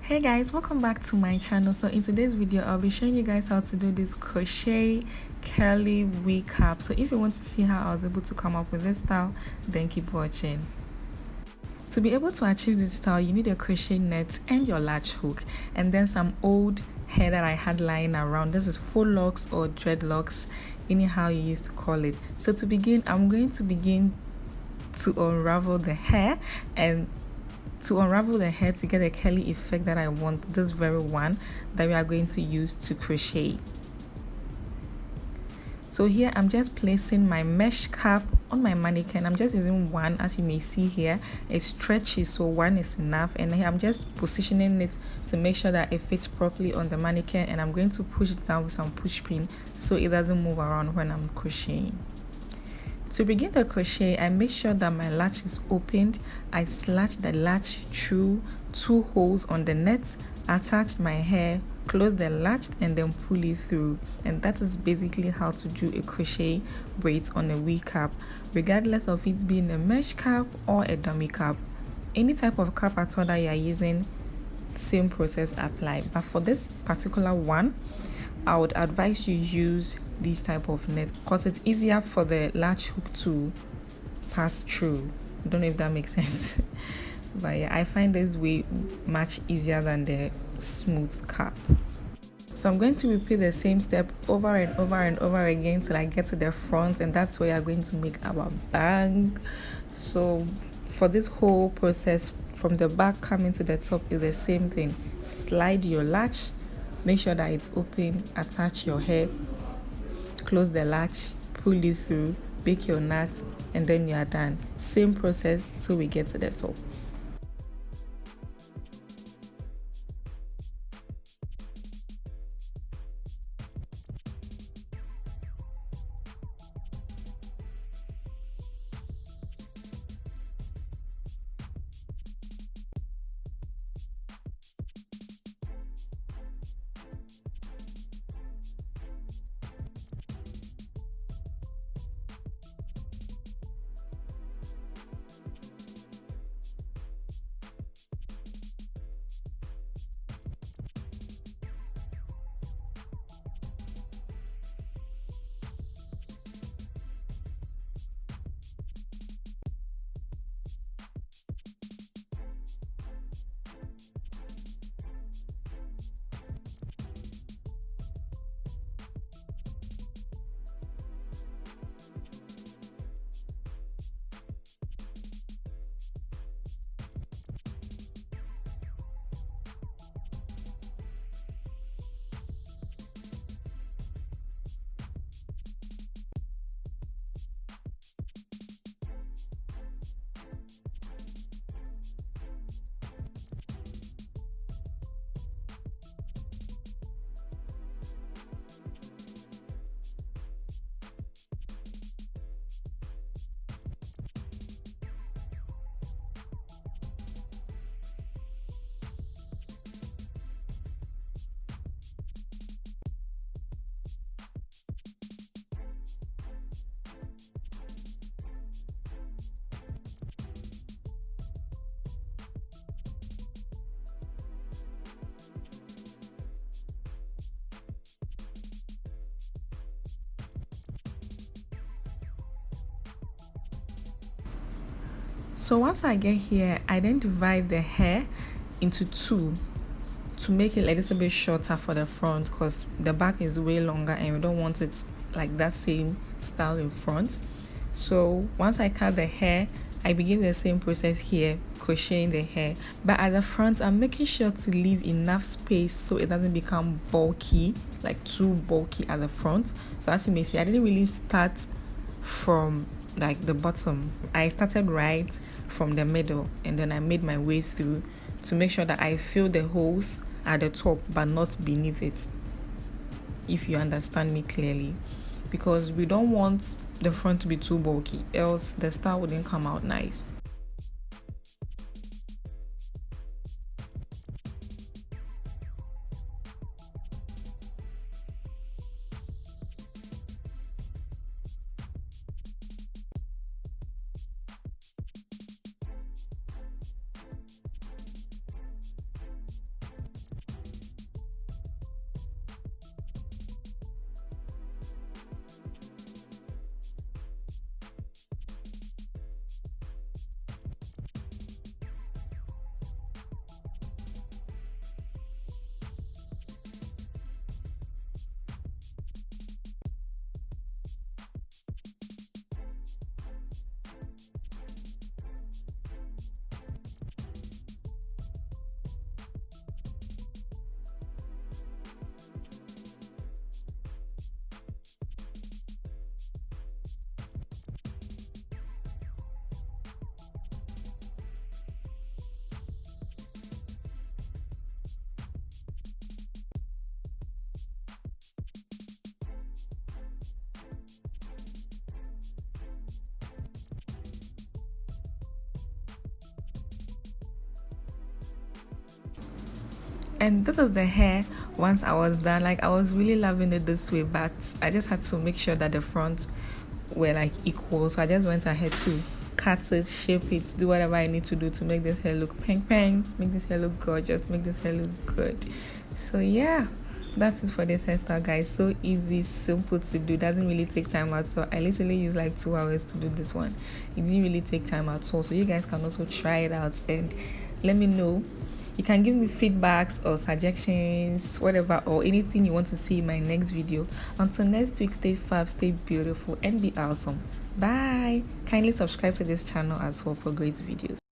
Hey guys, welcome back to my channel. So in today's video I'll be showing you guys how to do this crochet curly wig cap. So if you want to see how I was able to come up with this style, then keep watching. To be able to achieve this style, you need a crochet net and your latch hook, and then some old hair that I had lying around. This is faux locks or dreadlocks, anyhow you used to call it. So to begin, I'm going to begin to unravel the hair, and to unravel the hair to get a curly effect that I want, this very one that we are going to use to crochet. So here I'm just placing my mesh cap on my mannequin. I'm just using one, as you may see here. It's stretchy, so one is enough, and here I'm just positioning it to make sure that it fits properly on the mannequin, and I'm going to push it down with some push pin so it doesn't move around when I'm crocheting. To begin the crochet, I make sure that my latch is opened. I slatch the latch through 2 holes on the net, attach my hair, close the latch, and then pull it through. And that is basically how to do a crochet braids on a wig cap, regardless of it being a mesh cap or a dummy cap. Any type of cap at all that you are using, same process apply. But for this particular one, I would advise you use this type of net because it's easier for the latch hook to pass through. I don't know if that makes sense. But yeah, I find this way much easier than the smooth cap. So I'm going to repeat the same step over and over and over again till I get to the front, and that's where you're going to make our bang. So for this whole process, from the back coming to the top is the same thing. Slide your latch, make sure that it's open, attach your hair, close the latch, pull it through, make your knot, and then you are done. Same process till we get to the top. So once I get here, I then divide the hair into 2 to make it a little bit shorter for the front, because the back is way longer and we don't want it like that same style in front. So once I cut the hair, I begin the same process here, crocheting the hair, but at the front I'm making sure to leave enough space so it doesn't become bulky, like too bulky at the front. So as you may see, I didn't really start from like the bottom. I started right from the middle, and then I made my way through to make sure that I fill the holes at the top but not beneath it, if you understand me clearly, because we don't want the front to be too bulky, else the style wouldn't come out nice. And this is the hair once I was done. Like, I was really loving it this way, but I just had to make sure that the fronts were like equal, so I just went ahead to cut it, shape it, do whatever I need to do to make this hair look peng, make this hair look gorgeous, make this hair look good. So yeah, that's it for this hairstyle, guys. So easy, simple to do, doesn't really take time at all. I literally used like 2 hours to do this one. It didn't really take time at all, so you guys can also try it out and let me know. You can give me feedbacks or suggestions, whatever, or anything you want to see in my next video. Until next week, stay fab, stay beautiful, and be awesome. Bye. Kindly subscribe to this channel as well for great videos.